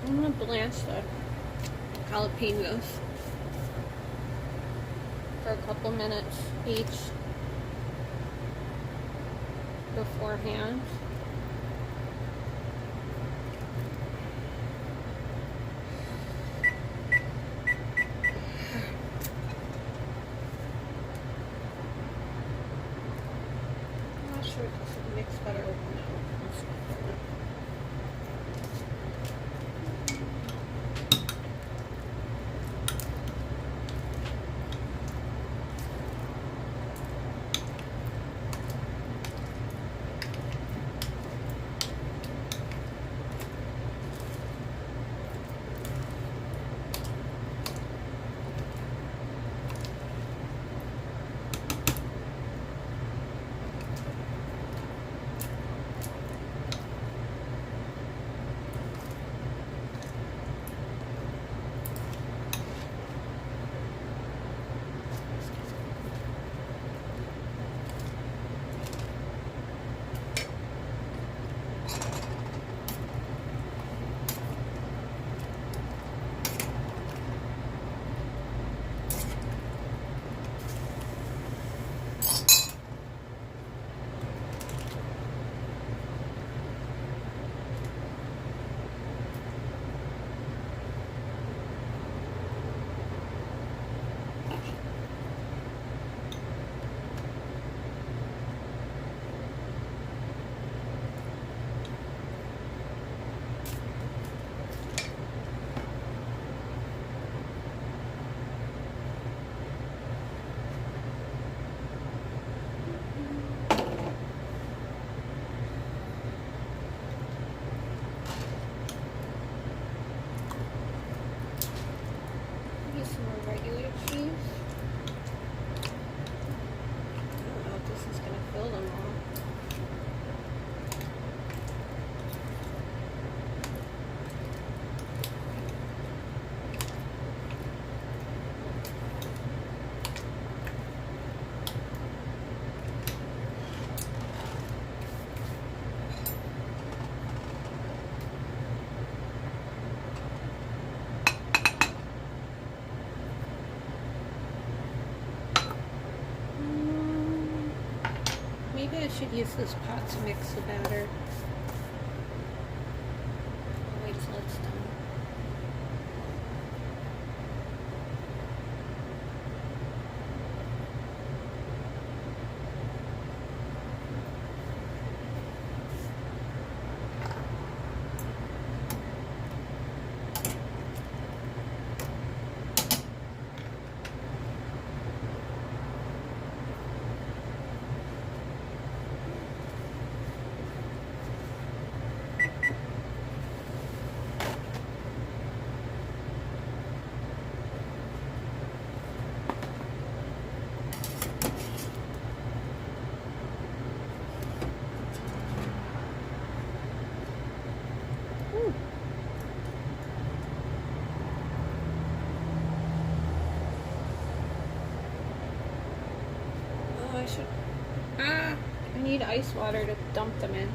I'm going to blanch the jalapenos for a couple minutes each beforehand. I'm not sure if this will mix better with milk. Some more regular cheese. I don't know if this is going to fill them all. Maybe I should use this pot to mix the batter. Wait till it's done. should. I need ice water to dump them in.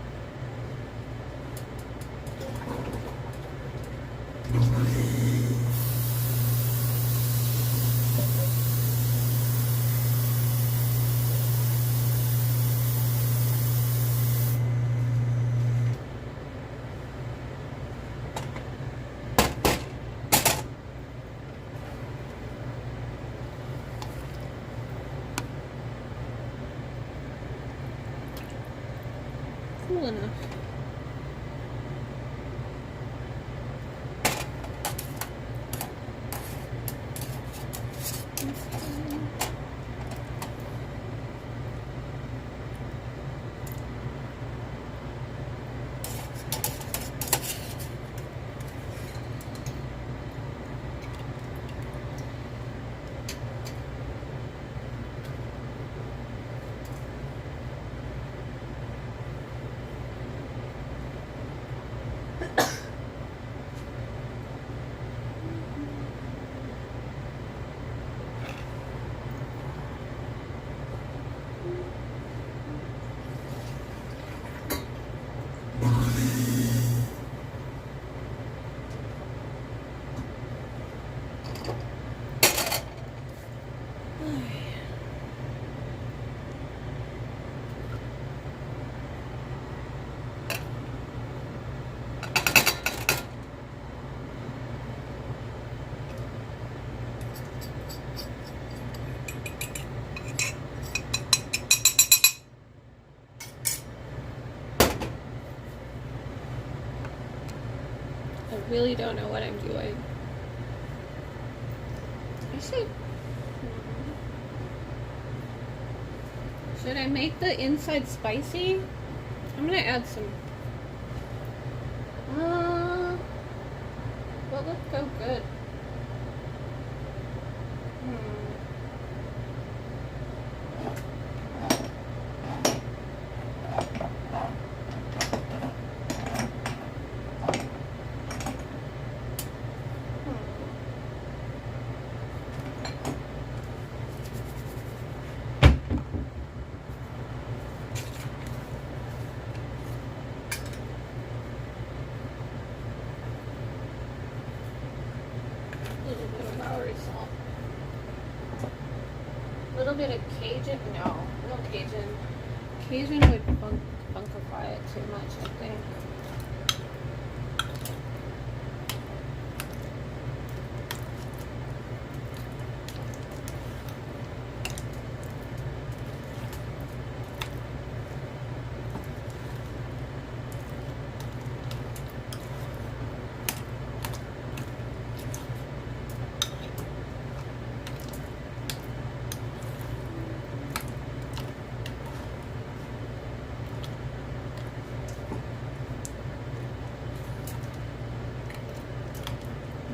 Cool enough. I really don't know what I'm doing. Should I make the inside spicy? I'm gonna add some. What would go good? Lawry salt. A little bit of Cajun. No Cajun. Cajun would bunkify it too much, I think.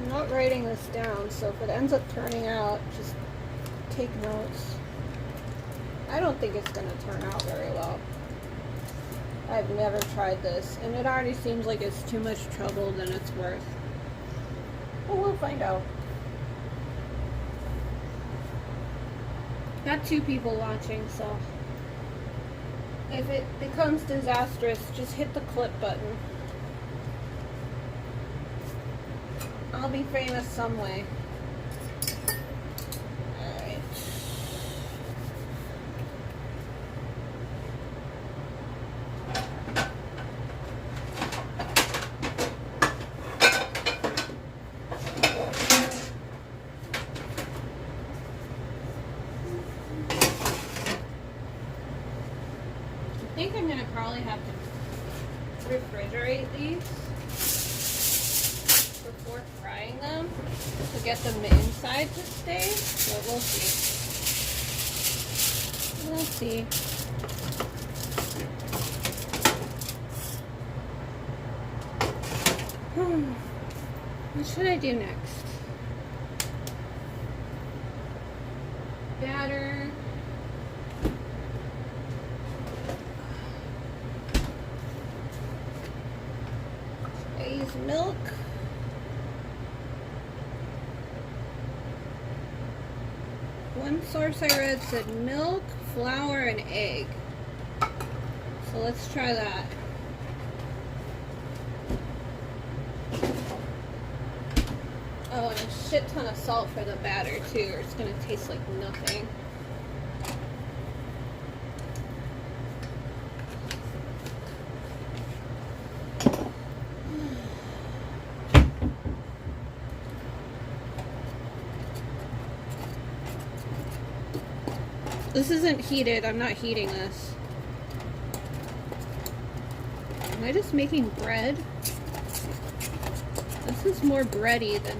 I'm not writing this down, so if it ends up turning out, just take notes. I don't think it's going to turn out very well. I've never tried this, and it already seems like it's too much trouble than it's worth. But we'll find out. Got 2 people watching, so if it becomes disastrous, just hit the clip button. I'll be famous some way. Alright. I think I'm gonna probably have to refrigerate these before frying them to get them inside to stay, so we'll see. We'll see. What should I do next? Batter. Should I use milk? one source I read said milk, flour, and egg. So let's try that. Oh, and a shit ton of salt for the batter too, or it's gonna taste like nothing. This isn't heated. I'm not heating this. Am I just making bread? This is more bready than...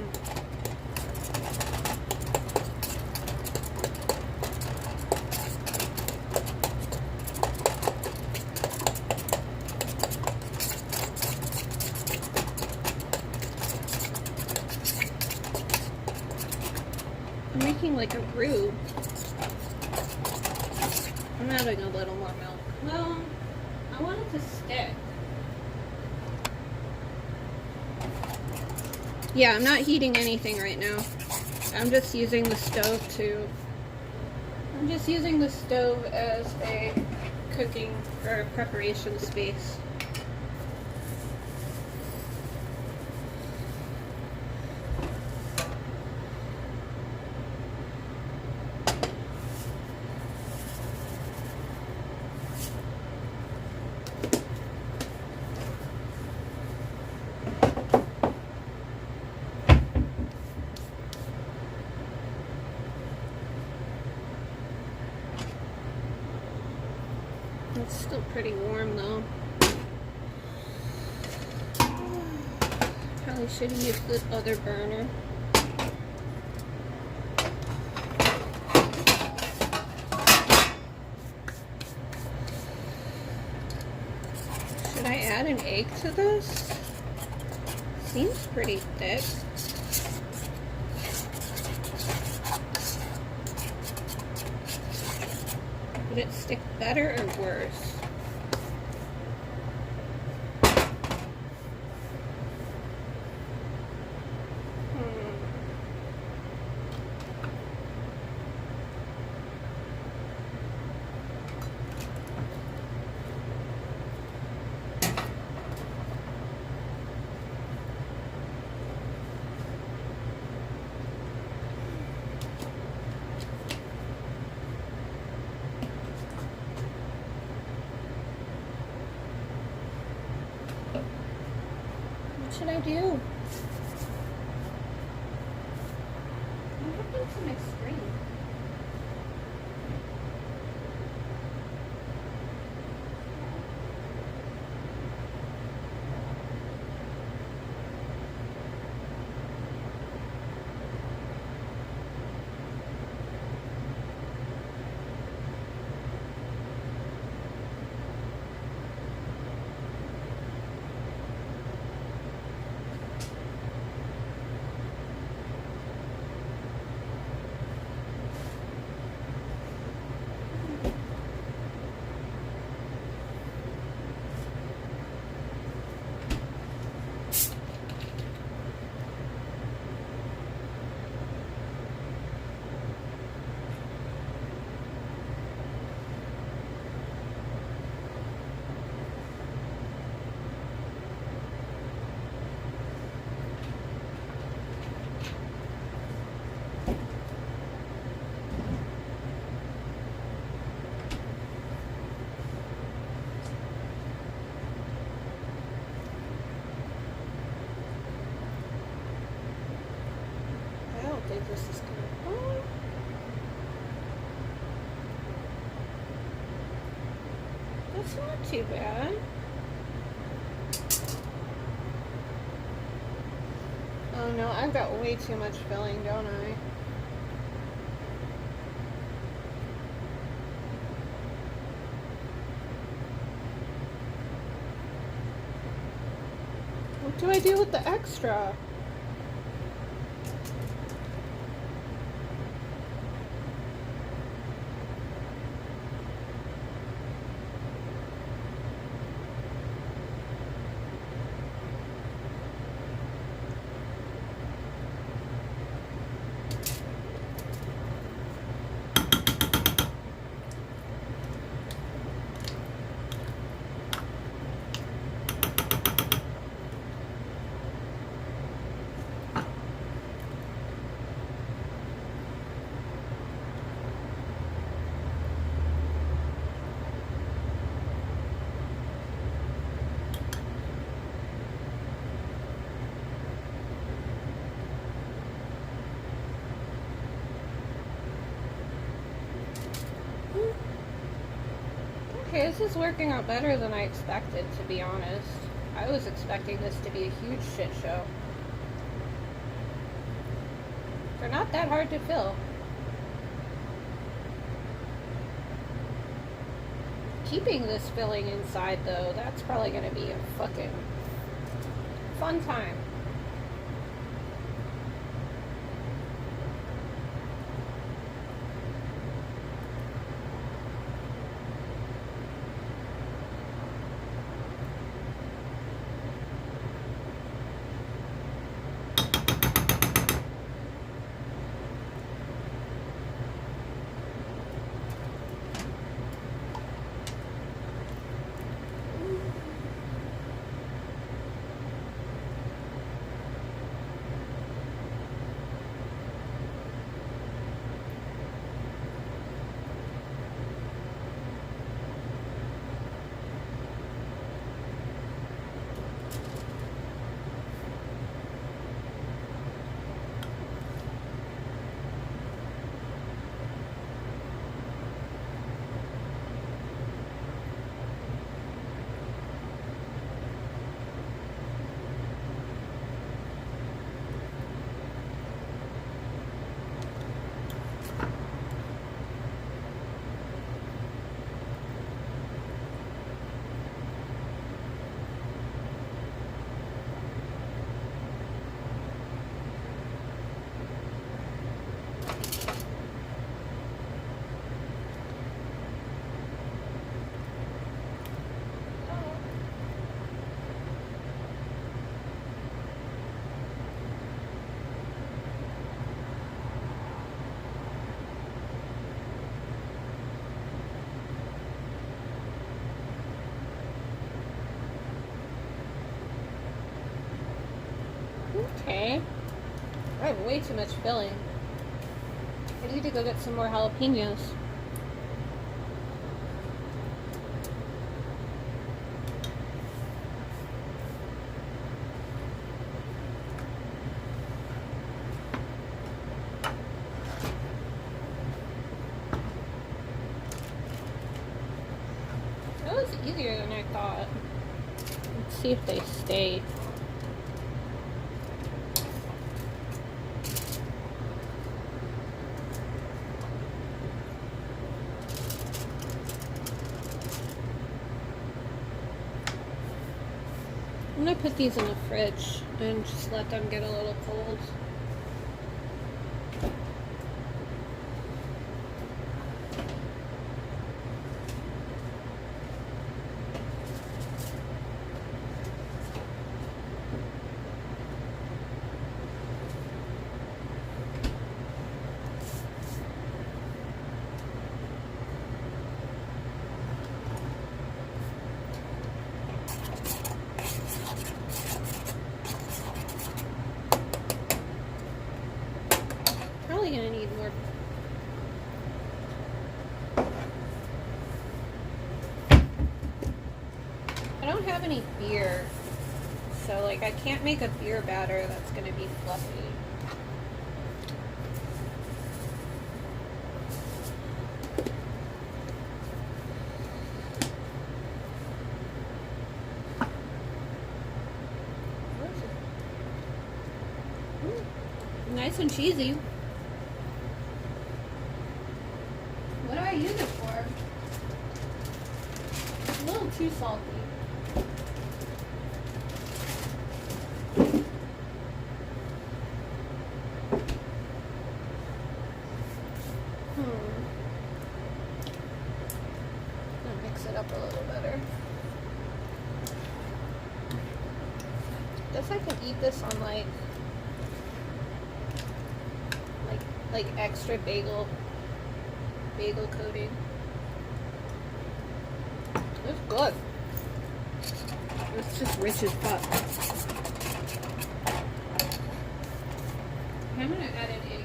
I'm making like a roux. I'm adding a little more milk. Well, I want it to stick. Yeah, I'm not heating anything right now. I'm just using the stove as a cooking or preparation space. It's still pretty warm though. Probably should use the other burner. Should I add an egg to this? Seems pretty thick. Would it stick better or worse? What should I do? I'm looking to my screen. This is good. Oh. That's not too bad. Oh no, I've got way too much filling, don't I? What do I do with the extra? This is working out better than I expected, to be honest. I was expecting this to be a huge shit show. They're not that hard to fill. Keeping this filling inside, though, that's probably going to be a fucking fun time. Okay. I have way too much filling. I need to go get some more jalapenos. That was easier than I thought. Let's see if they stay. I'm gonna put these in the fridge and just let them get a little cold. Probably gonna need more. I don't have any beer, so like I can't make a beer batter that's gonna be fluffy. Nice and cheesy. What do I use it for? It's a little too salty. I'll mix it up a little better. Guess I could eat this on like extra bagel coating. It's good. It's just rich as fuck. I'm gonna add an egg.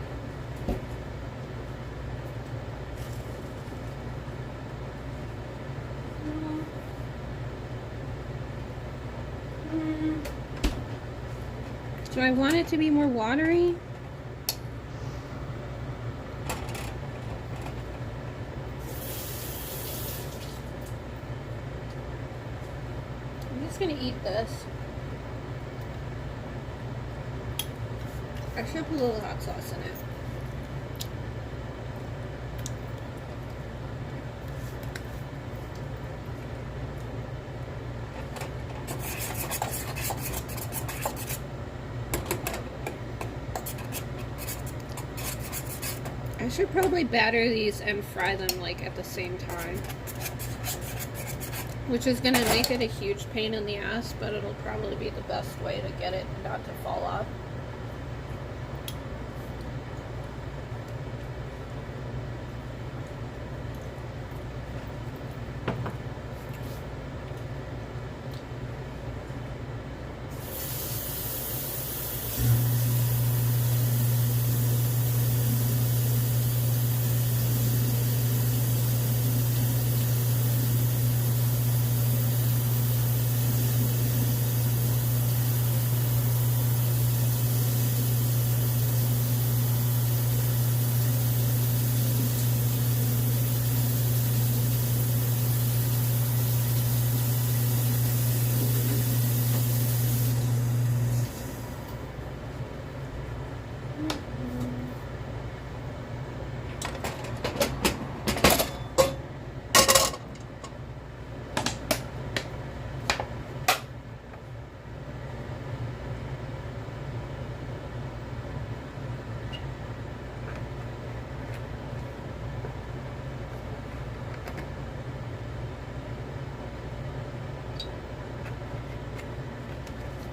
Do I want it to be more watery? just gonna eat this. I should put a little hot sauce in it. I should probably batter these and fry them like at the same time, which is gonna make it a huge pain in the ass, but it'll probably be the best way to get it not to fall off.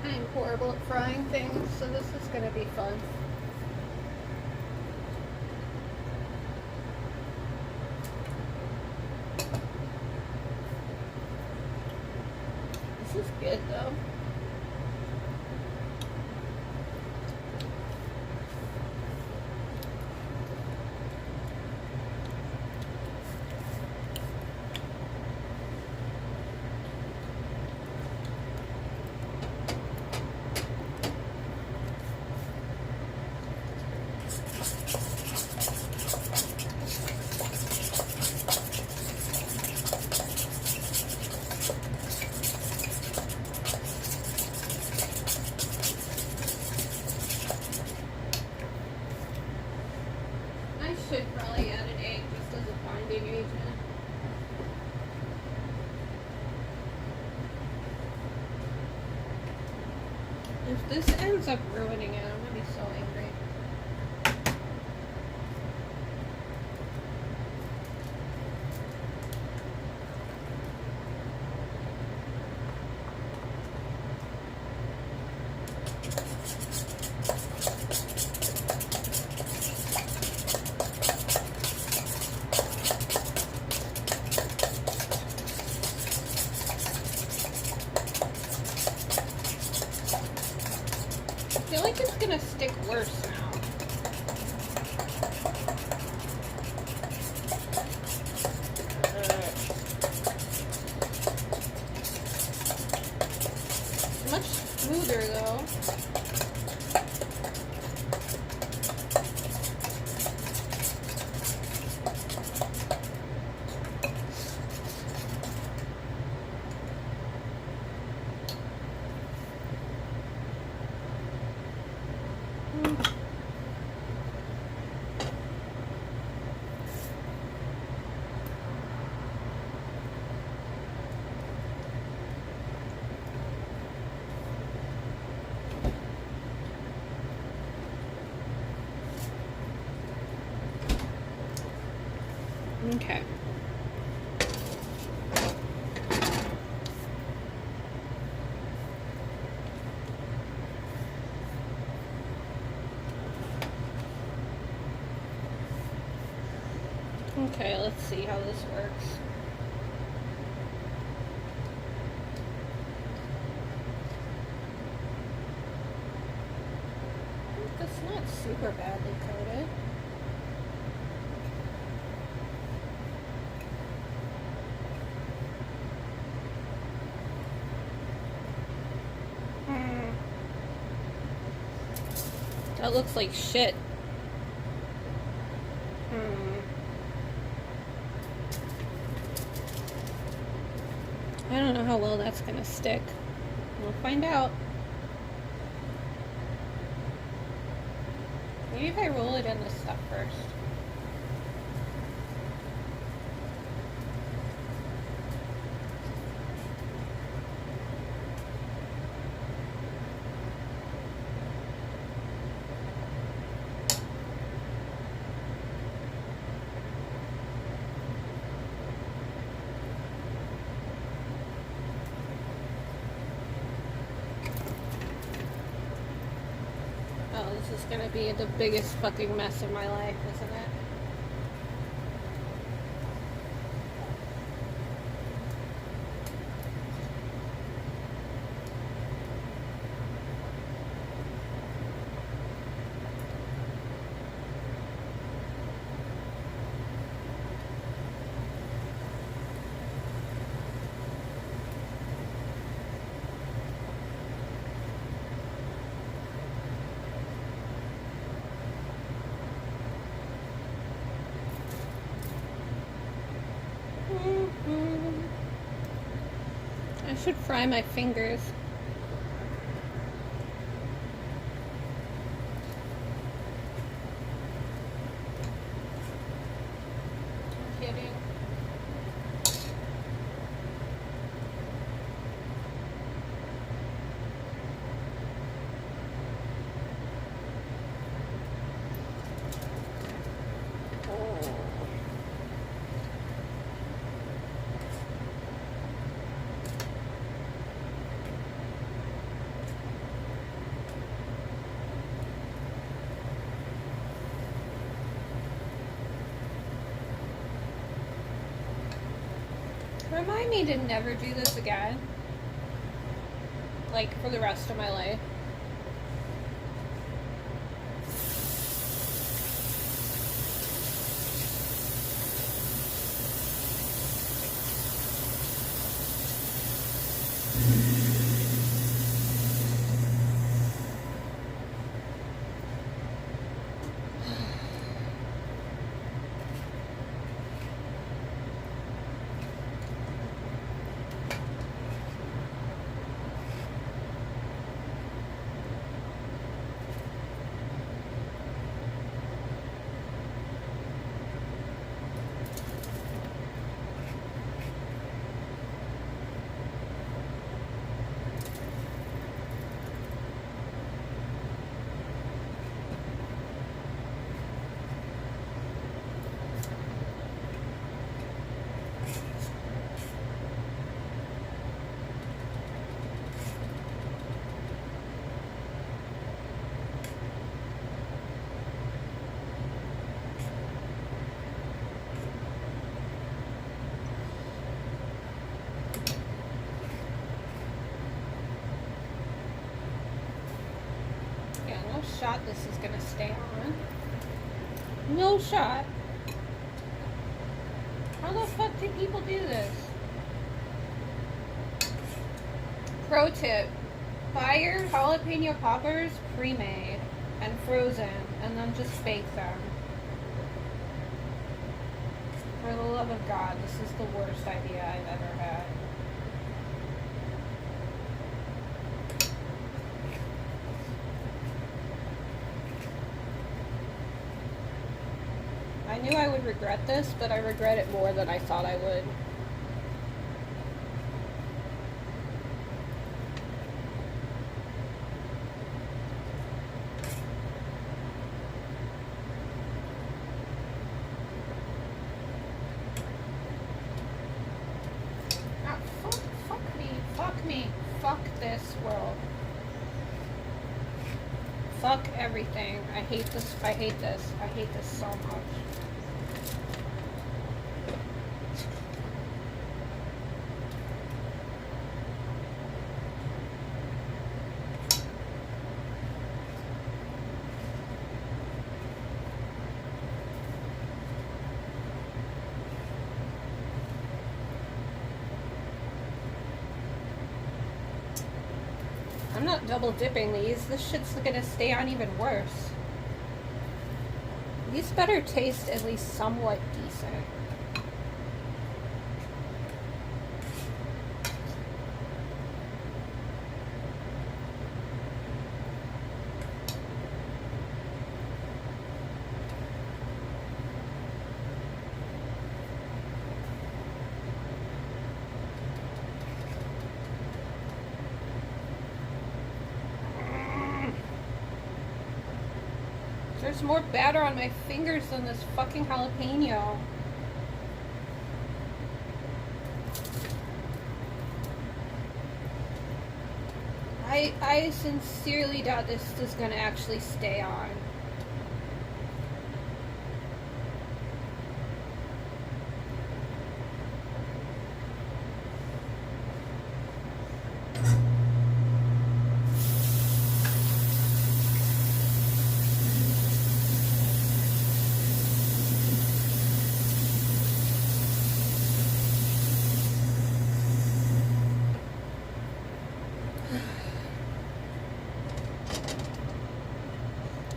I'm horrible at frying things, so this is going to be fun. This is good though. Should probably add an egg just as a binding agent. If this ends up ruining it, I'm gonna be so angry. I feel like it's gonna stick worse now. Much smoother though. Okay. Okay, let's see how this works. It's not super badly coated. That looks like shit. I don't know how well that's gonna stick. We'll find out. Maybe if I roll it in this stuff first. This is gonna be the biggest fucking mess of my life, isn't it? I should fry my fingers. I'm kidding. Remind me to never do this again. Like, for the rest of my life. Shot this is gonna stay on. No shot. How the fuck do people do this? Pro tip: buy your jalapeno poppers pre-made and frozen, and then just bake them. For the love of God, this is the worst idea I've ever had. I knew I would regret this, but I regret it more than I thought I would. Ah, fuck me, fuck this world. Fuck everything. I hate this so much. I'm not double dipping these. This shit's gonna stay on even worse. These better taste at least somewhat decent. There's more batter on my fingers than this fucking jalapeno. I sincerely doubt this is gonna actually stay on.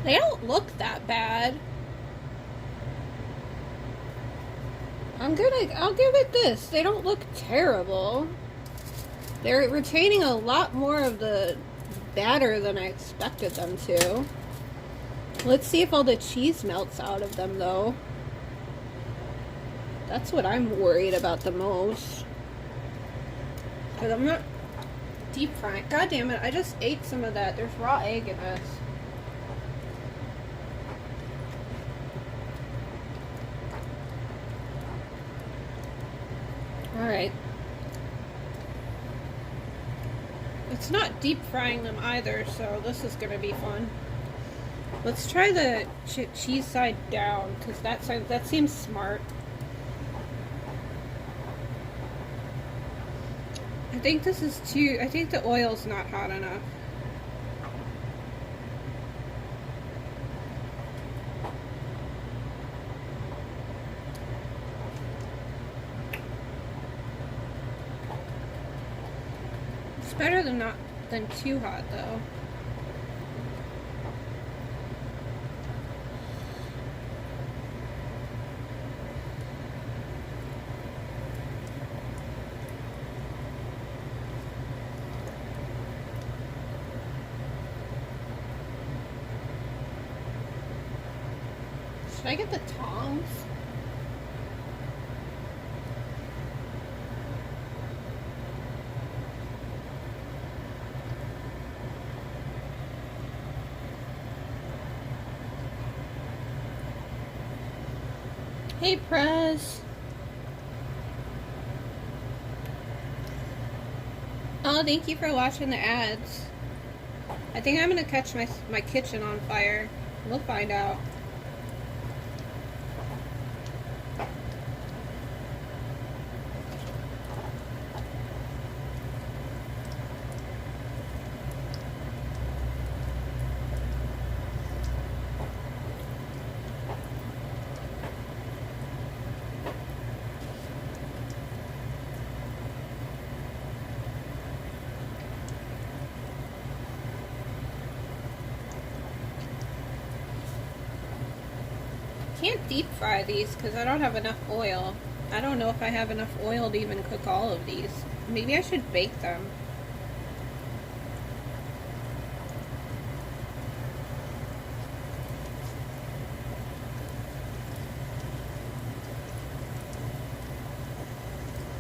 They don't look that bad. I'll give it this. They don't look terrible. They're retaining a lot more of the batter than I expected them to. Let's see if all the cheese melts out of them, though. That's what I'm worried about the most. Because I'm not deep frying. God damn it, I just ate some of that. There's raw egg in this. Alright. It's not deep frying them either, so this is going to be fun. Let's try the cheese side down, because that seems smart. I think this is too... I think the oil's not hot enough. Better than too hot though. Should I get the tongs? Hey, Prez. Oh, thank you for watching the ads. I think I'm gonna catch my kitchen on fire. We'll find out. Can't deep fry these because I don't have enough oil. I don't know if I have enough oil to even cook all of these. Maybe I should bake them.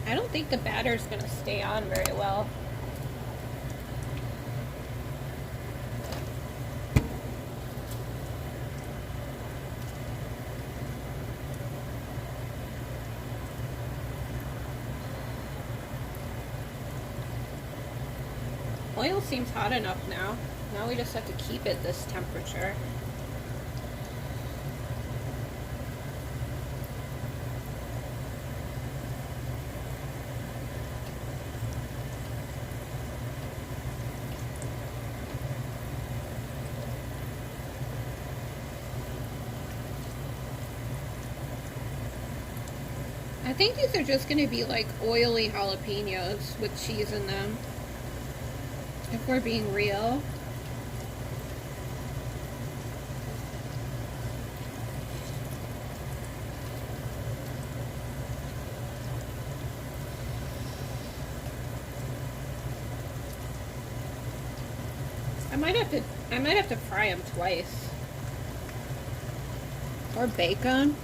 I don't think the batter's gonna stay on very well. Oil seems hot enough now. Now we just have to keep it this temperature. I think these are just going to be like oily jalapenos with cheese in them. If we're being real. I might have to fry them twice. Or bake them.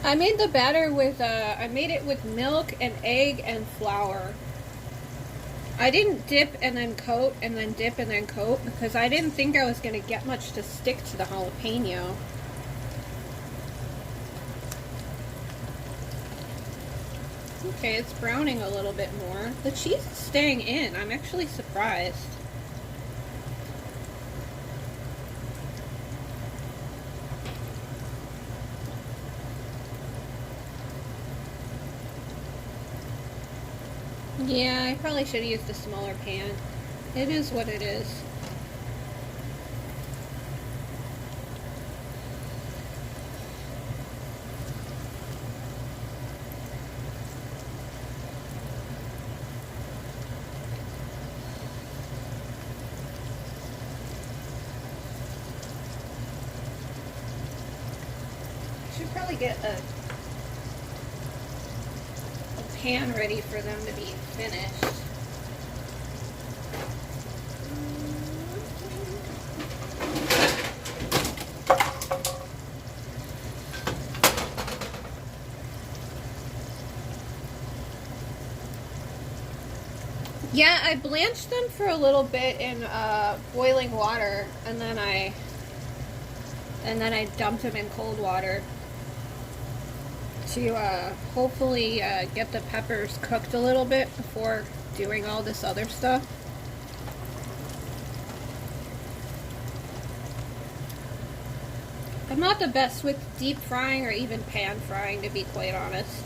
I made the batter with, I made it with milk and egg and flour. I didn't dip and then coat and then dip and then coat because I didn't think I was going to get much to stick to the jalapeno. Okay, it's browning a little bit more. The cheese is staying in. I'm actually surprised. Yeah, I probably should have used a smaller pan. It is what it is. I should probably get a pan ready for them to be finished. Yeah, I blanched them for a little bit in boiling water, and then I dumped them in cold water to hopefully get the peppers cooked a little bit before doing all this other stuff. I'm not the best with deep frying or even pan frying, to be quite honest.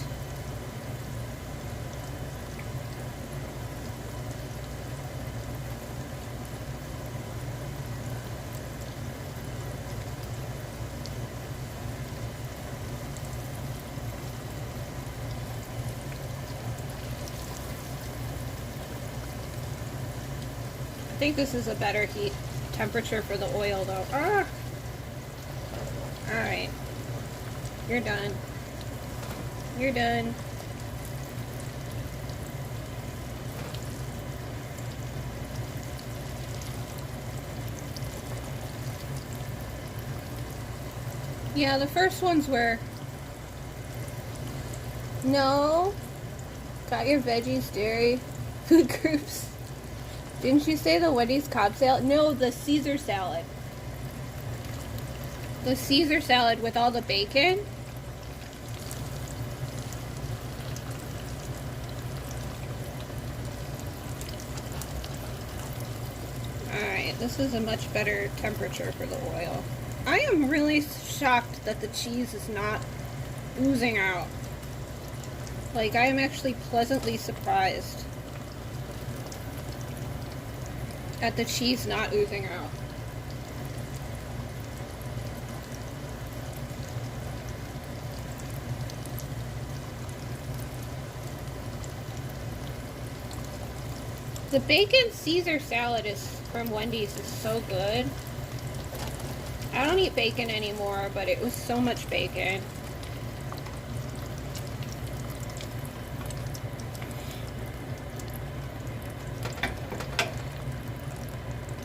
I think this is a better heat temperature for the oil though. Ah! Alright. You're done. You're done. Yeah, the first ones were... No. Got your veggies, dairy, food groups. Didn't you say the Wendy's Cobb salad? No, the Caesar salad. The Caesar salad with all the bacon. Alright, this is a much better temperature for the oil. I am really shocked that the cheese is not oozing out. Like, I am actually pleasantly surprised at the cheese not oozing out. The bacon Caesar salad from Wendy's is so good. I don't eat bacon anymore, but it was so much bacon.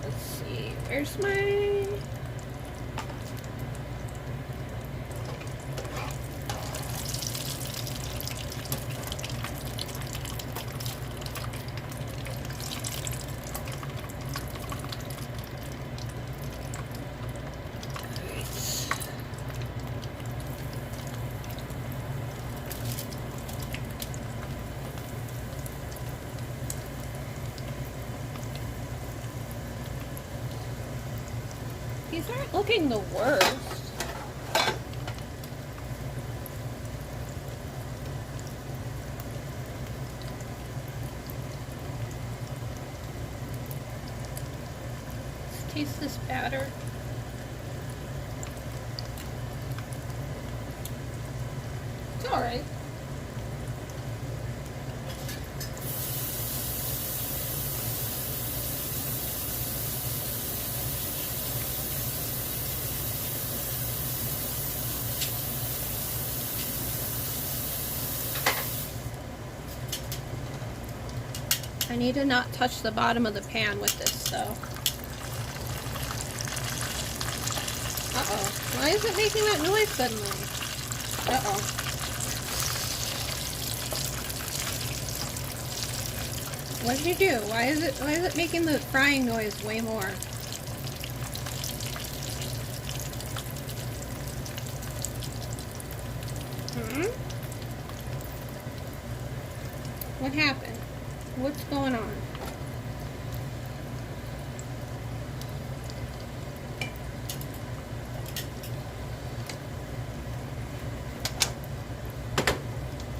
Let's see, where's my... These aren't looking the worst. Let's taste this batter. It's alright. I need to not touch the bottom of the pan with this though. Uh-oh. Why is it making that noise suddenly? Uh-oh. What did you do? Why is it making the frying noise way more? What happened? What's going on?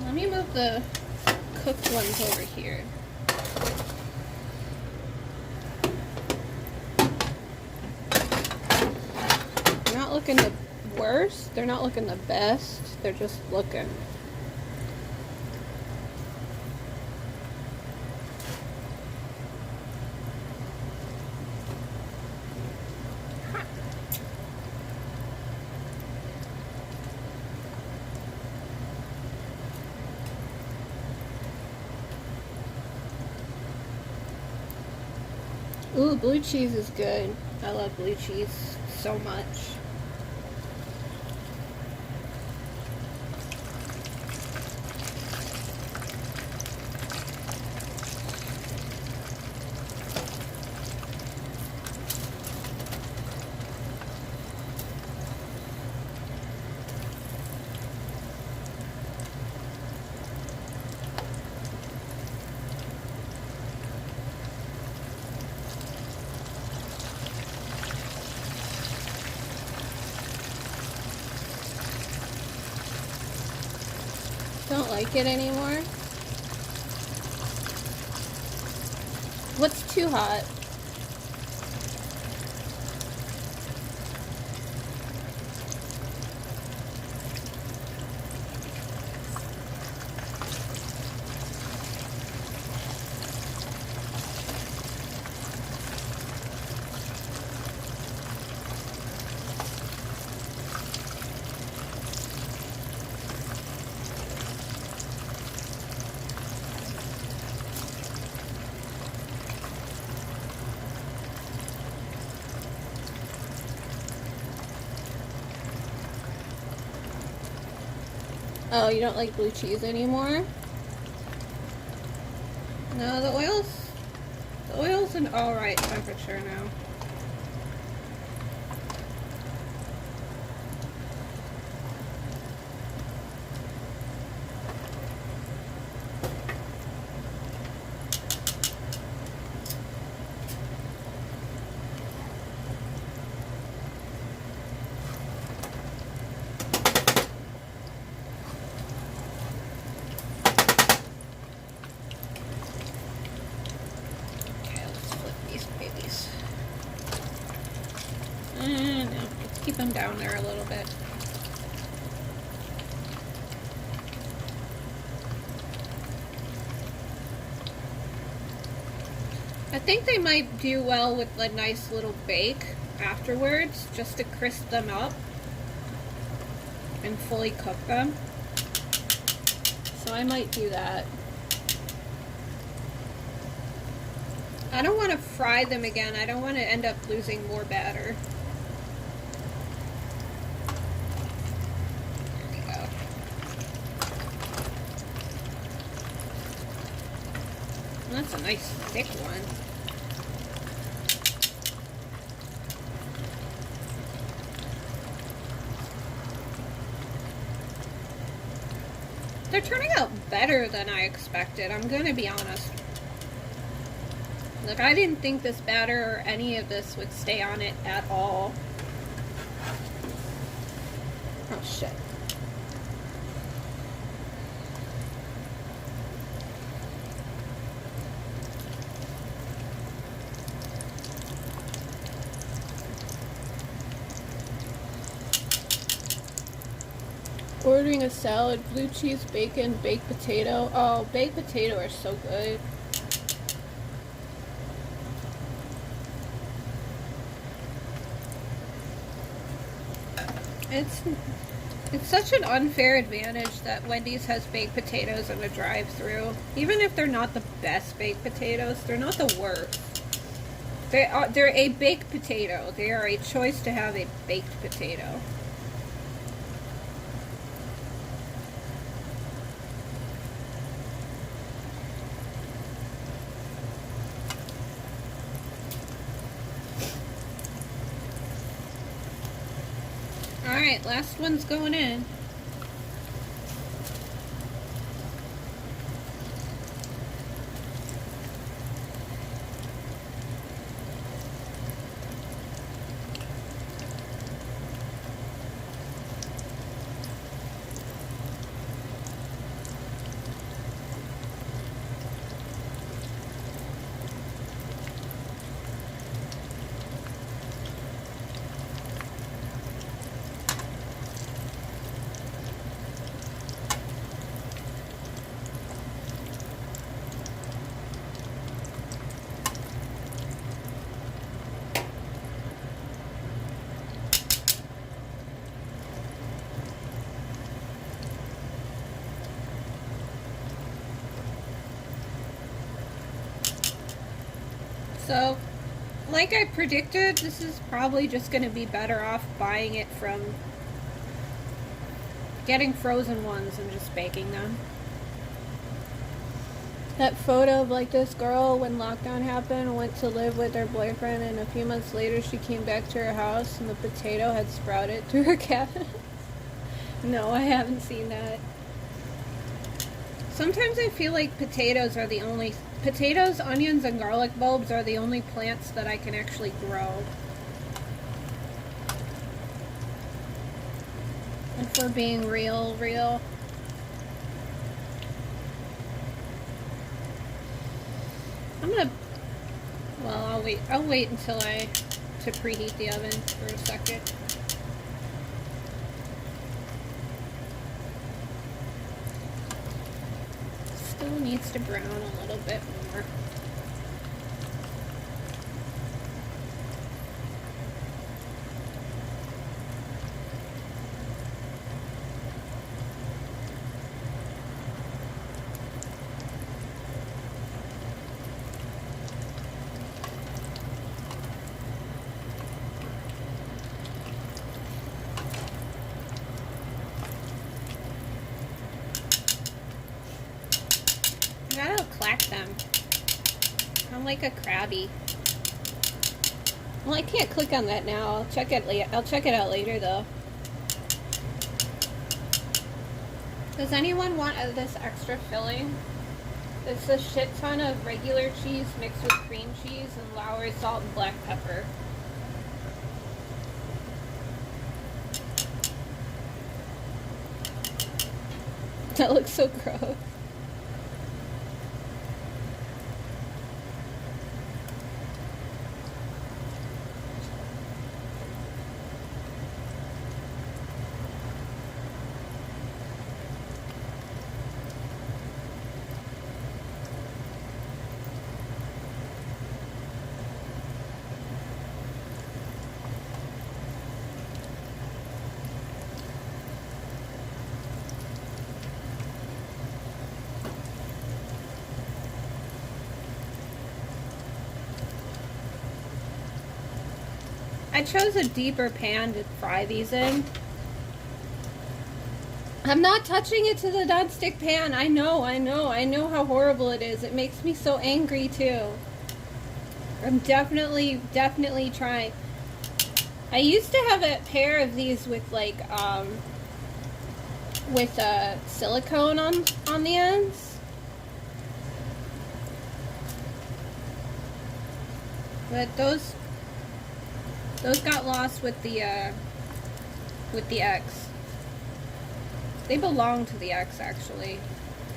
Let me move the cooked ones over here. They're not looking the worst. They're not looking the best. They're just looking. Ooh, blue cheese is good. I love blue cheese so much. Don't like it anymore. What's too hot? Oh, you don't like blue cheese anymore? No, the oil's an alright temperature now. Keep them down there a little bit. I think they might do well with a nice little bake afterwards, just to crisp them up and fully cook them. So I might do that. I don't want to fry them again. I don't want to end up losing more batter. That's a nice thick one. They're turning out better than I expected, I'm gonna be honest. Like, I didn't think this batter or any of this would stay on it at all. Oh shit. Ordering a salad, blue cheese, bacon, baked potato. Oh, baked potato are so good. It's such an unfair advantage that Wendy's has baked potatoes in the drive-thru. Even if they're not the best baked potatoes, they're not the worst. They're a baked potato. They are a choice to have a baked potato. Alright, last one's going in. So, like I predicted, this is probably just going to be better off buying it from getting frozen ones and just baking them. That photo of like this girl when lockdown happened went to live with her boyfriend, and a few months later she came back to her house and the potato had sprouted through her cabinet. No, I haven't seen that. Sometimes I feel like potatoes, onions, and garlic bulbs are the only plants that I can actually grow. If we're being real. I'll wait until to preheat the oven for a second. Still needs to brown a little bit more. I gotta clack them. I'm like a crabby. Well, I can't click on that now. I'll check it out later though. Does anyone want this extra filling? It's a shit ton of regular cheese mixed with cream cheese and Lawry salt and black pepper. That looks so gross. I chose a deeper pan to fry these in. I'm not touching it to the nonstick pan. I know how horrible it is. It makes me so angry too. I'm definitely trying. I used to have a pair of these with like silicone on the ends. But those got lost with the X. They belong to the X, actually.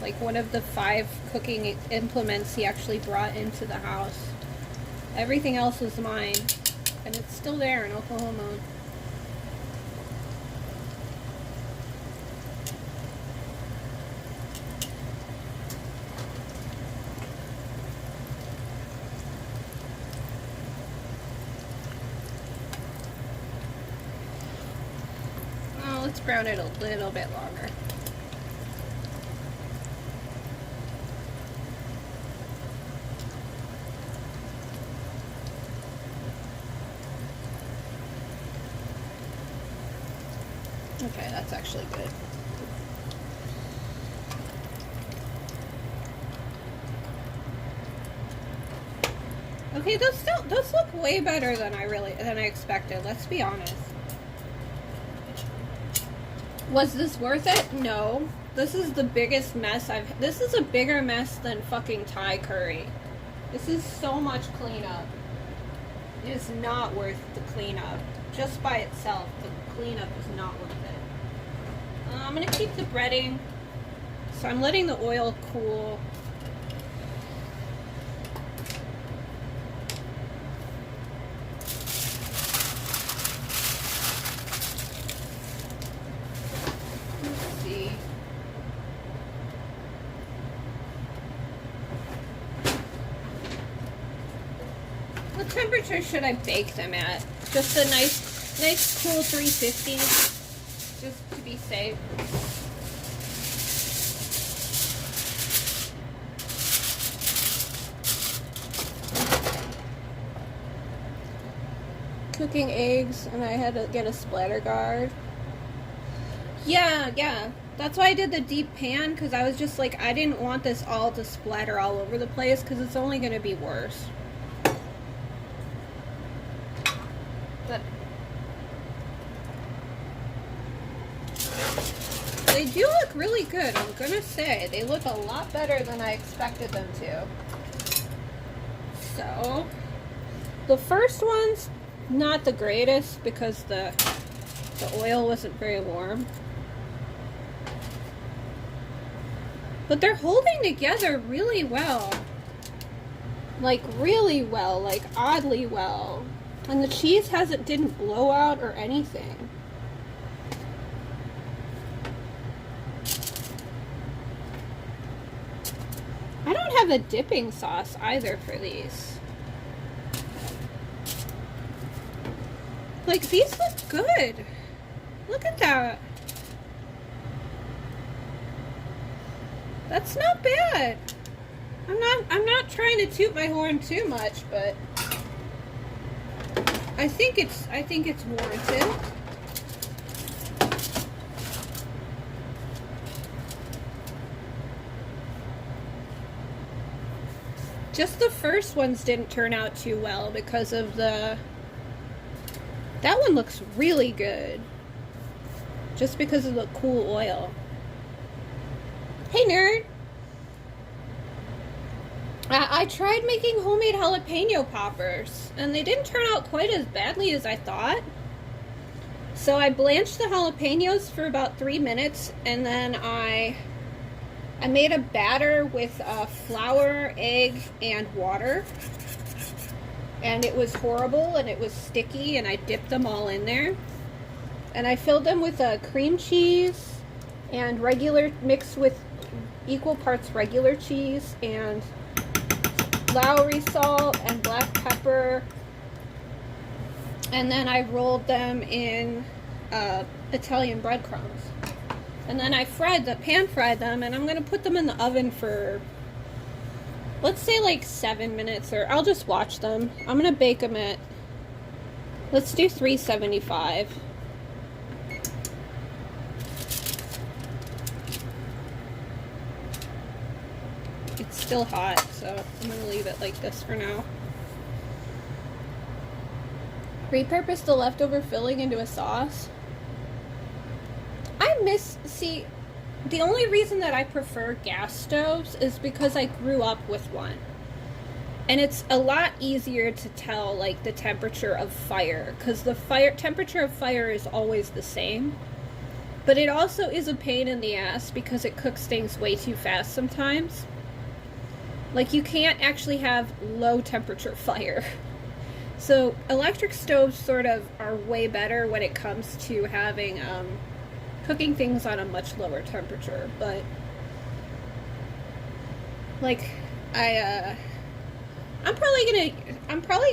Like one of the 5 cooking implements he actually brought into the house. Everything else was mine, and it's still there in Oklahoma. Let's brown it a little bit longer. Okay, that's actually good. Okay, those look way better than I expected, let's be honest. Was this worth it? No. This is the biggest mess this is a bigger mess than fucking Thai curry. This is so much cleanup. It is not worth the cleanup. Just by itself, the cleanup is not worth it. I'm gonna keep the breading. So I'm letting the oil cool. What temperature should I bake them at? Just a nice cool 350, just to be safe. Cooking eggs, and I had to get a splatter guard. Yeah. That's why I did the deep pan, because I was just like, I didn't want this all to splatter all over the place, because it's only going to be worse. But they do look really good, I'm gonna say. They look a lot better than I expected them to. So, the first one's not the greatest because the oil wasn't very warm. But they're holding together really well. Like, really well. Like, oddly well. And the cheese didn't blow out or anything. I don't have a dipping sauce either for these. Like, these look good. Look at that. That's not bad. I'm not trying to toot my horn too much, but I think it's warranted. Just the first ones didn't turn out too well because of that one looks really good. Just because of the cool oil. Hey, nerd! I tried making homemade jalapeno poppers, and they didn't turn out quite as badly as I thought. So I blanched the jalapenos for about 3 minutes, and then I made a batter with flour, egg, and water. And it was horrible, and it was sticky, and I dipped them all in there. And I filled them with cream cheese and mixed with equal parts regular cheese and Lawry salt and black pepper, and then I rolled them in Italian breadcrumbs, and then I pan fried them, and I'm gonna put them in the oven for, let's say, like 7 minutes, or I'll just watch them. I'm gonna bake them at, let's do 375. It's still hot, so I'm going to leave it like this for now. Repurpose the leftover filling into a sauce. See, the only reason that I prefer gas stoves is because I grew up with one. And it's a lot easier to tell, like, the temperature of fire, because the temperature of fire is always the same. But it also is a pain in the ass because it cooks things way too fast sometimes. Like, you can't actually have low temperature fire. So electric stoves sort of are way better when it comes to having cooking things on a much lower temperature. But like, I'm probably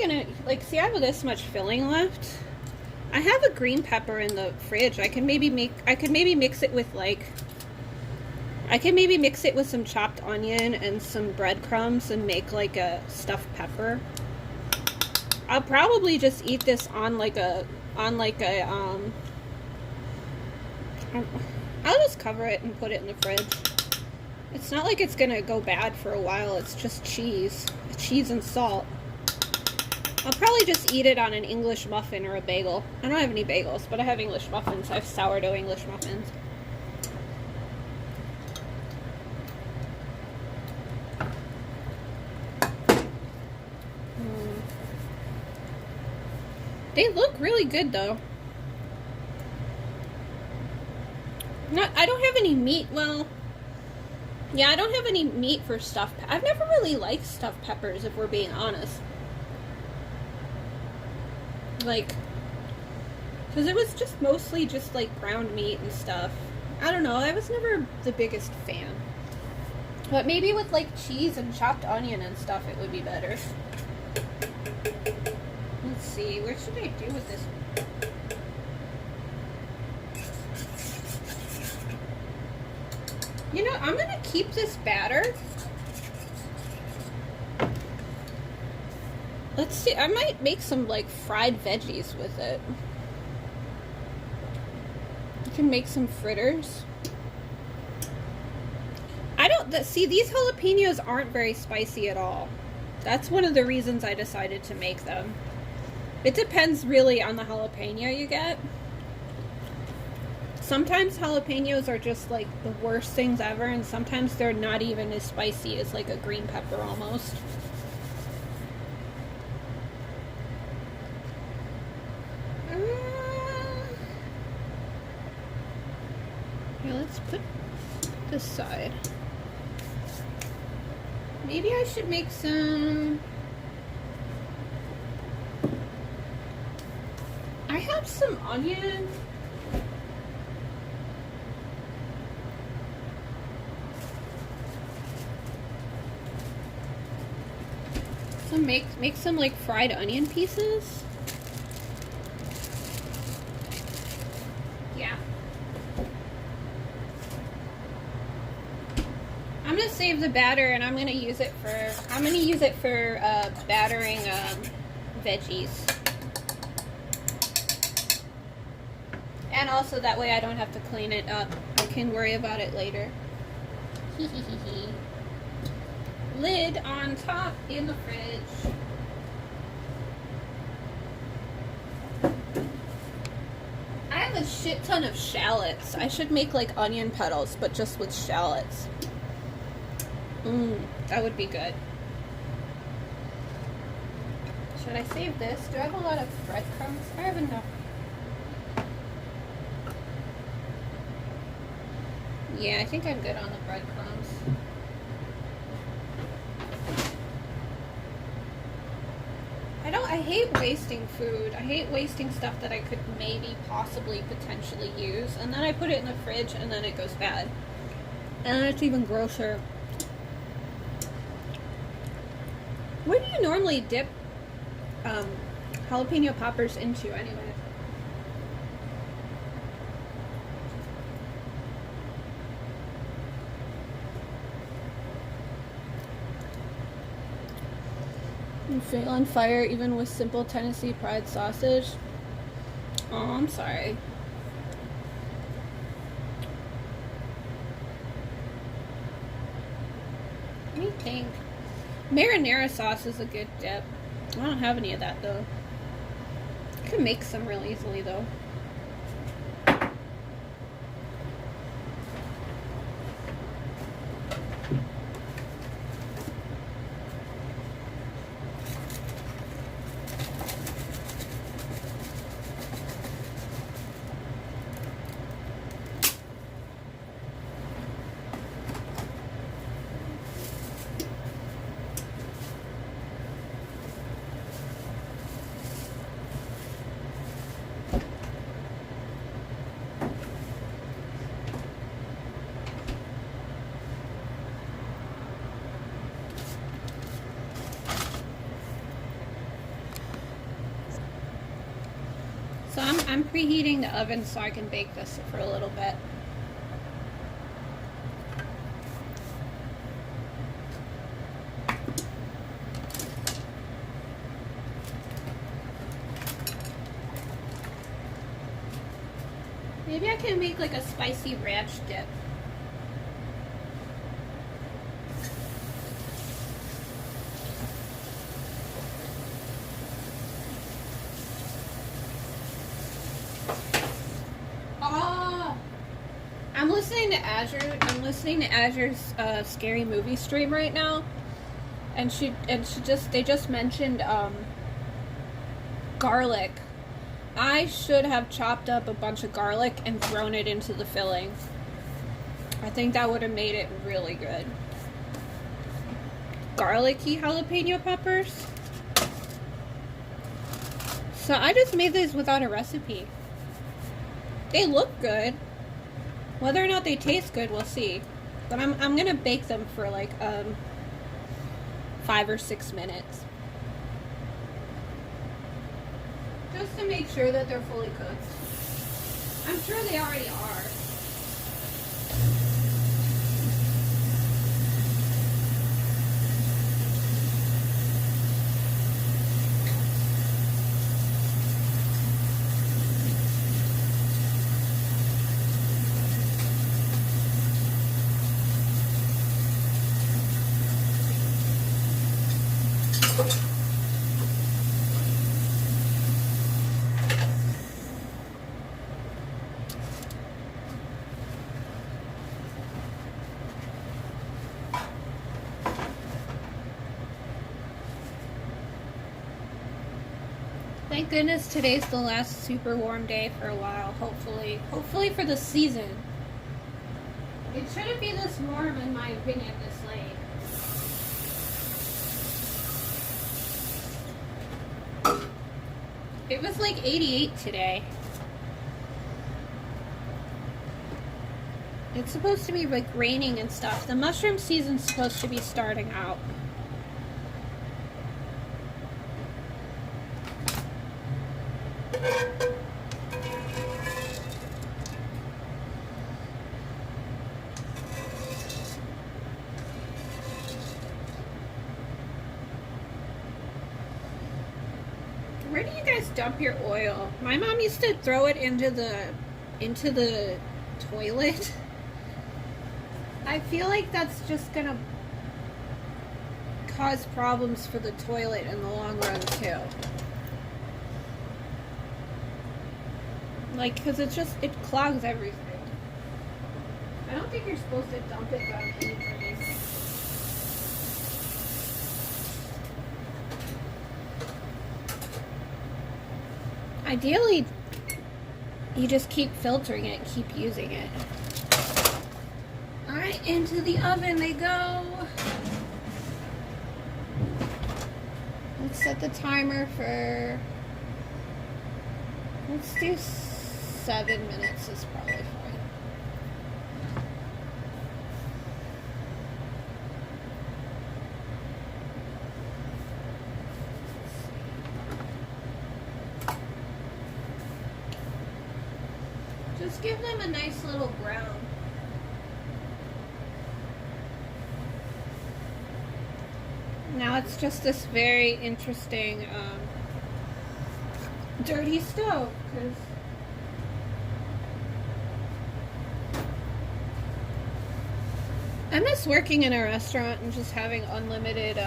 gonna like, see, I have this much filling left. I have a green pepper in the fridge. I could maybe mix it with, like, I can maybe mix it with some chopped onion and some breadcrumbs and make like a stuffed pepper. I'll probably just eat this on like a I'll just cover it and put it in the fridge. It's not like it's gonna go bad for a while. It's just cheese and salt. I'll probably just eat it on an English muffin or a bagel. I don't have any bagels, but I have English muffins. I have sourdough English muffins. They look really good though. I don't have any meat. Well, yeah, I don't have any meat for stuffed. I've never really liked stuffed peppers, if we're being honest. Like, because it was just mostly just like ground meat and stuff. I don't know. I was never the biggest fan. But maybe with like cheese and chopped onion and stuff, it would be better. Let's see. What should I do with this? You know, I'm going to keep this batter. Let's see. I might make some, like, fried veggies with it. You can make some fritters. See, these jalapenos aren't very spicy at all. That's one of the reasons I decided to make them. It depends really on the jalapeno you get. Sometimes jalapenos are just like the worst things ever, and sometimes they're not even as spicy as like a green pepper almost. Here, let's put this side. Maybe I should make some... I have some onion. So make some like fried onion pieces. Yeah. I'm gonna save the batter, and I'm gonna use it for battering veggies. And also that way I don't have to clean it up. I can worry about it later. Lid on top in the fridge. I have a shit ton of shallots. I should make like onion petals, but just with shallots. That would be good. Should I save this? Do I have a lot of breadcrumbs? I have enough. Yeah, I think I'm good on the breadcrumbs. I hate wasting food. I hate wasting stuff that I could maybe possibly potentially use, and then I put it in the fridge and then it goes bad. And then it's even grosser. What do you normally dip jalapeno poppers into anyway? You feel on fire even with simple Tennessee Pride sausage? Oh, I'm sorry. What do you think? Marinara sauce is a good dip. I don't have any of that though. I can make some real easily though. So I'm preheating the oven so I can bake this for a little bit. Maybe I can make like a spicy ranch dip. I'm listening to Azure's scary movie stream right now, and they just mentioned garlic I should have chopped up a bunch of garlic and thrown it into the filling. I think that would have made it really good. Garlicky jalapeno peppers. So I just made these without a recipe. They look good. Whether or not they taste good, we'll see. But I'm gonna bake them for like 5 or 6 minutes. Just to make sure that they're fully cooked. I'm sure they already are. Thank goodness today's the last super warm day for a while, hopefully for the season. It shouldn't be this warm in my opinion this late. It was like 88 today. It's supposed to be like raining and stuff. The mushroom season's supposed to be starting out. Where do you guys dump your oil? My mom used to throw it into the toilet. I feel like that's just gonna cause problems for the toilet in the long run too. Like, cause it clogs everything. I don't think you're supposed to dump it down anything. Ideally, you just keep filtering it, keep using it. Alright, into the oven they go. Let's set the timer for, let's do 7 minutes is probably fine. Just give them a nice little brown. Now it's just this very interesting dirty stove, because I miss working in a restaurant and just having unlimited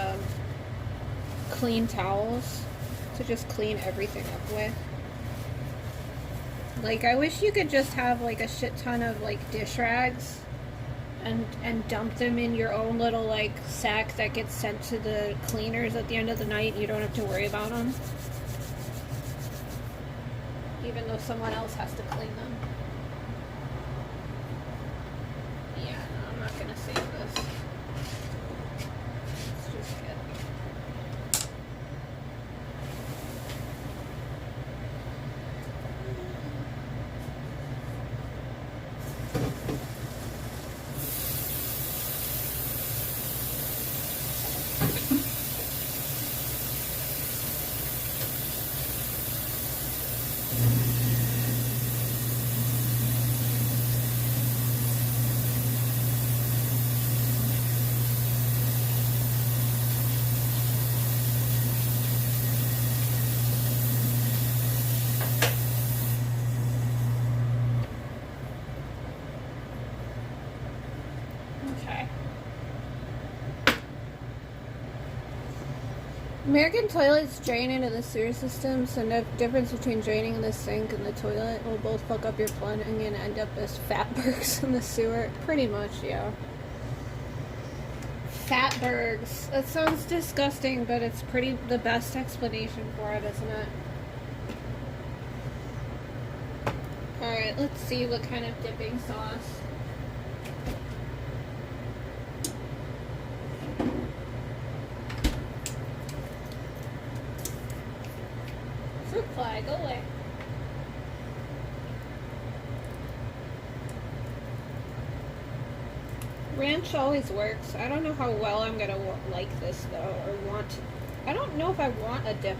clean towels to just clean everything up with. Like, I wish you could just have like a shit ton of like dish rags and dump them in your own little like sack that gets sent to the cleaners at the end of the night. You don't have to worry about them, even though someone else has to clean them. Yeah, no, I'm not gonna save this. Let's just get American toilets drain into the sewer system, so no difference between draining in the sink and the toilet will both fuck up your plumbing and end up as fatbergs in the sewer. Pretty much, yeah. Fatbergs. That sounds disgusting, but it's the best explanation for it, isn't it? Alright, let's see what kind of dipping sauce. Fruit fly, go away. Ranch always works. I don't know how well I'm gonna like this though, or want to. I don't know if I want a dip.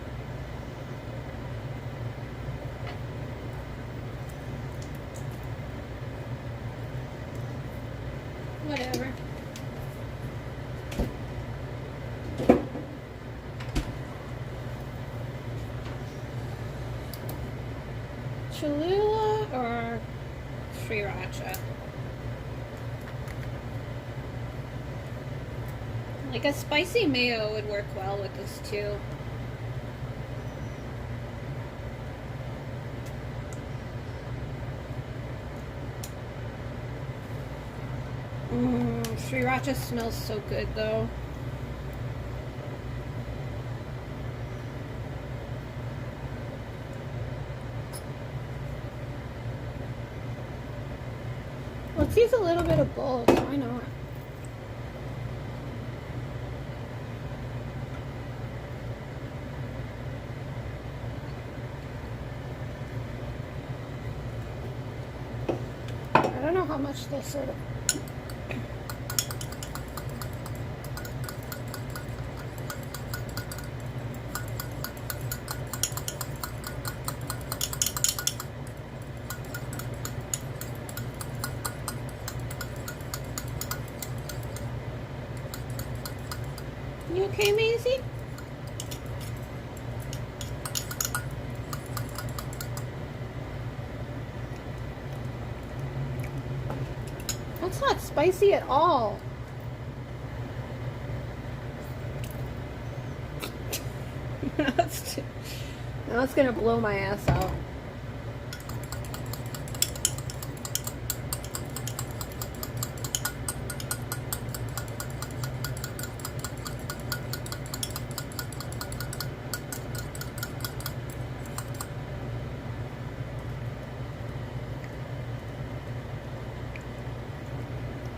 Whatever. Cholula or sriracha? Like a spicy mayo would work well with this too. Sriracha smells so good though. Let's use a little bit of both. Why not? I don't know how much this sort of. You okay, Maisie? That's not spicy at all. Now it's gonna blow my ass out.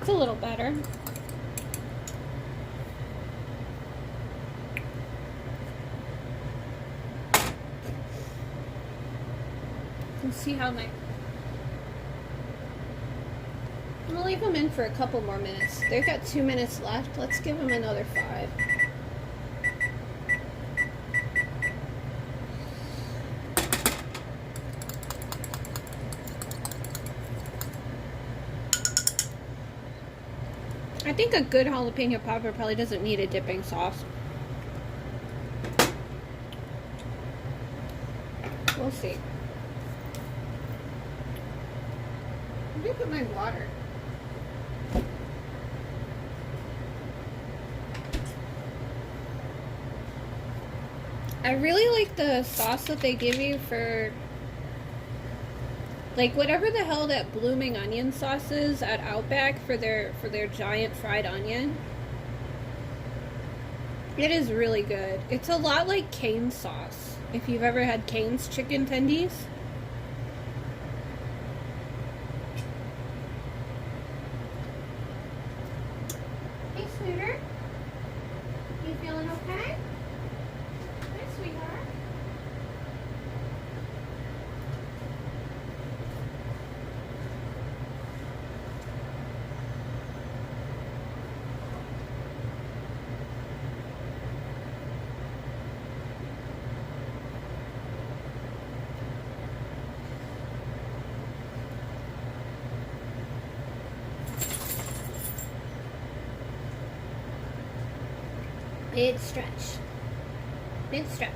It's a little better. Let's see how my... I'm gonna leave them in for a couple more minutes. They've got 2 minutes left. Let's give them another 5. I think a good jalapeno popper probably doesn't need a dipping sauce. We'll see. Where did I put my water? I really like the sauce that they give you for, like, whatever the hell that blooming onion sauce is at Outback for their giant fried onion. It is really good. It's a lot like Cane's sauce, if you've ever had Cane's chicken tendies. Hey, sweetheart. You feeling okay? Hi, sweetheart. Big stretch. Big stretch.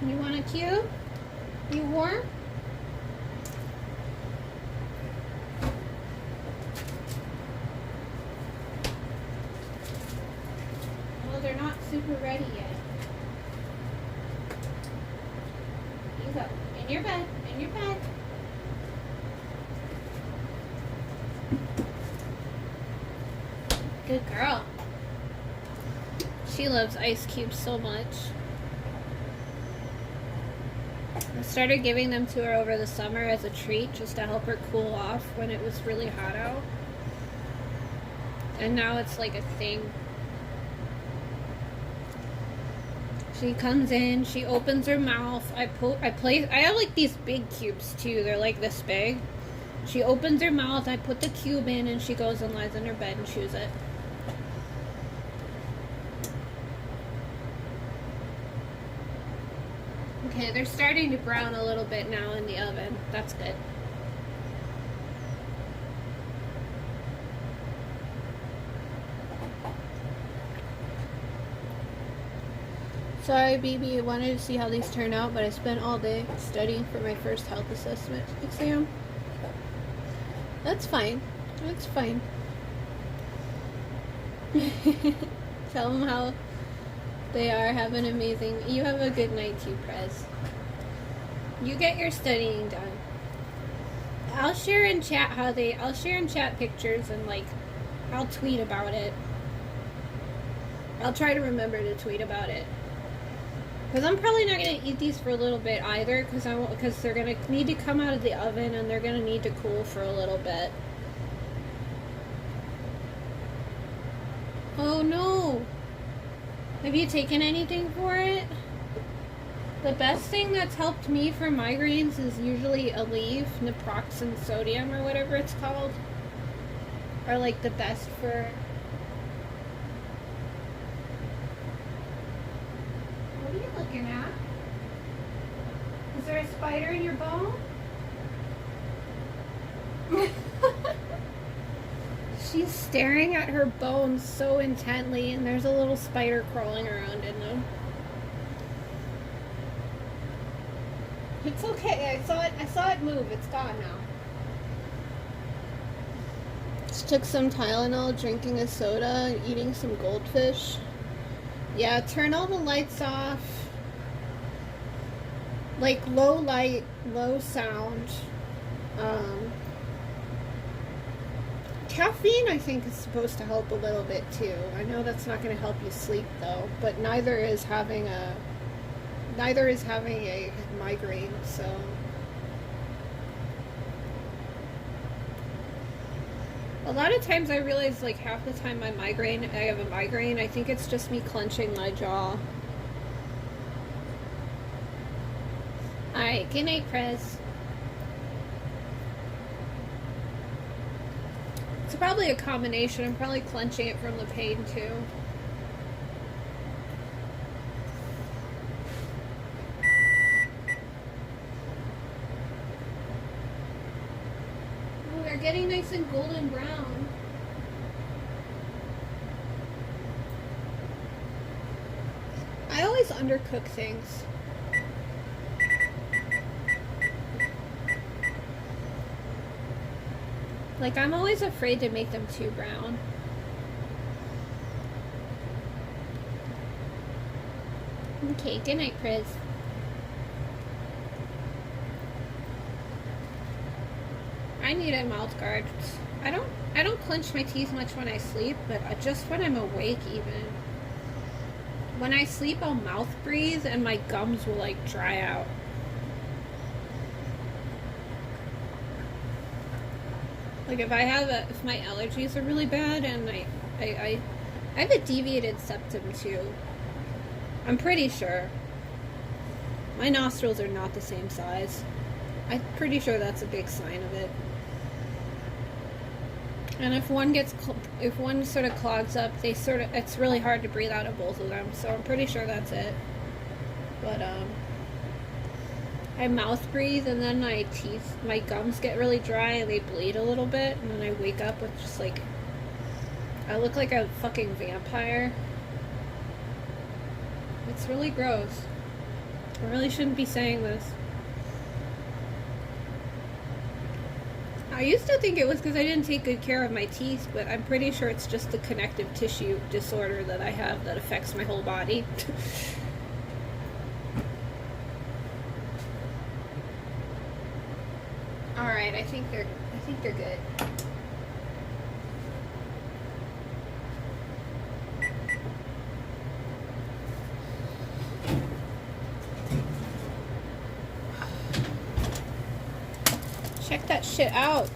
You want a cube? You warm? Well, they're not super ready yet. You go. In your bed. In your bed. Good girl. She loves ice cubes so much. I started giving them to her over the summer as a treat just to help her cool off when it was really hot out. And now it's like a thing. She comes in, she opens her mouth. I have like these big cubes too. They're like this big. She opens her mouth, I put the cube in, and she goes and lies in her bed and chews it. Okay, they're starting to brown a little bit now in the oven. That's good. Sorry, BB, I wanted to see how these turn out, but I spent all day studying for my first health assessment exam. That's fine. That's fine. Tell them how they are. Have an amazing... You have a good night too, Prez. You get your studying done. I'll share in chat I'll share in chat pictures and like, I'll tweet about it. I'll try to remember to tweet about it. Because I'm probably not going to eat these for a little bit either, because they're going to need to come out of the oven and they're going to need to cool for a little bit. Oh no! Have you taken anything for it? The best thing that's helped me for migraines is usually Aleve, naproxen sodium or whatever it's called. Are like the best for... What are you looking at? Is there a spider in your bone? She's staring at her bones so intently, and there's a little spider crawling around in them. It's okay. I saw it move. It's gone now. Just took some Tylenol, drinking a soda, eating some goldfish. Yeah, turn all the lights off. Like low light, low sound. Caffeine, I think, is supposed to help a little bit too. I know that's not going to help you sleep though, but neither is having a migraine, so. A lot of times I realize, like, half the time I have a migraine, I think it's just me clenching my jaw. Alright, good night, Prez. It's probably a combination. I'm probably clenching it from the pain, too. Oh, they're getting nice and golden brown. I always undercook things. Like, I'm always afraid to make them too brown. Okay, good night, Priz. I need a mouth guard. I don't clench my teeth much when I sleep, but just when I'm awake even. When I sleep, I'll mouth breathe and my gums will like dry out. Like if my allergies are really bad and I have a deviated septum too. I'm pretty sure. My nostrils are not the same size. I'm pretty sure that's a big sign of it. And if one sort of clogs up, it's really hard to breathe out of both of them. So I'm pretty sure that's it. But I mouth breathe and then my gums get really dry and they bleed a little bit, and then I wake up with just like, I look like a fucking vampire. It's really gross. I really shouldn't be saying this. I used to think it was because I didn't take good care of my teeth, but I'm pretty sure it's just the connective tissue disorder that I have that affects my whole body. Alright, I think they're good. Check that shit out.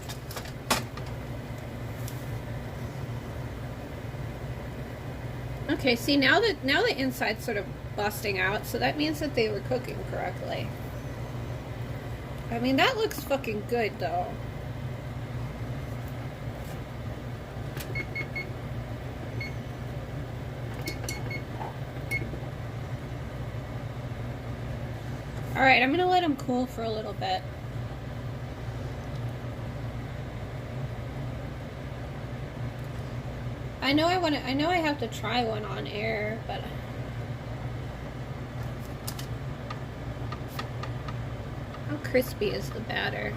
Okay, see now the inside's sort of busting out, so that means that they were cooking correctly. I mean, that looks fucking good though. Alright, I'm gonna let them cool for a little bit. I know I have to try one on air, but how crispy is the batter?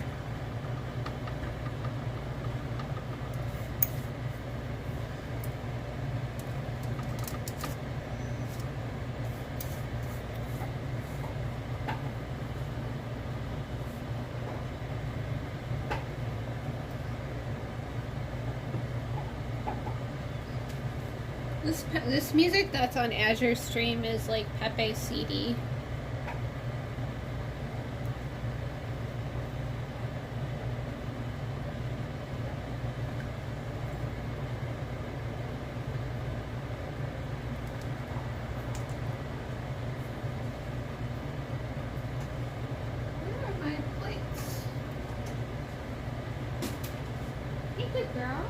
This music that's on Azure Stream is like Pepe CD. Where are my plates? Hey, good girl.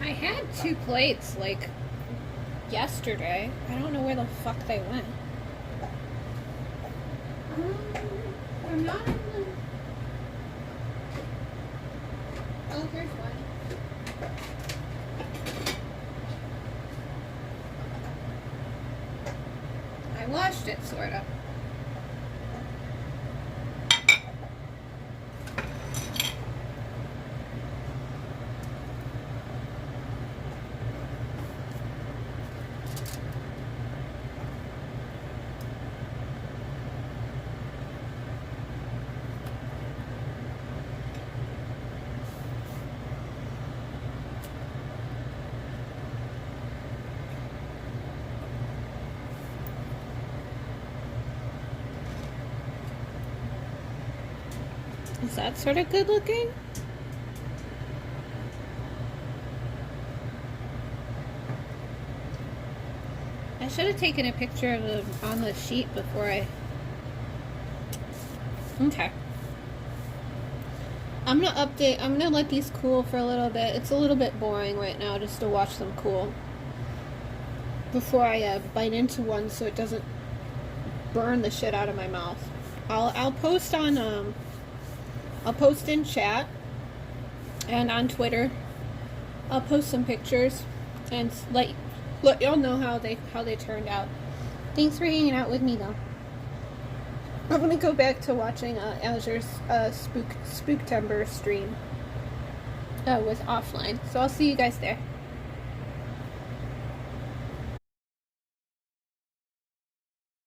I had 2 plates like yesterday. I don't know where the fuck they went. They're not in the... Oh, here's one. I washed it, sort of. Is that sort of good looking? I should have taken a picture of them on the sheet before I... Okay. I'm gonna let these cool for a little bit. It's a little bit boring right now just to watch them cool before I bite into one so it doesn't burn the shit out of my mouth. I'll post on I'll post in chat and on Twitter. I'll post some pictures and let y'all know how they turned out. Thanks for hanging out with me though. I'm gonna go back to watching Azure's Spooktember stream with offline. So I'll see you guys there.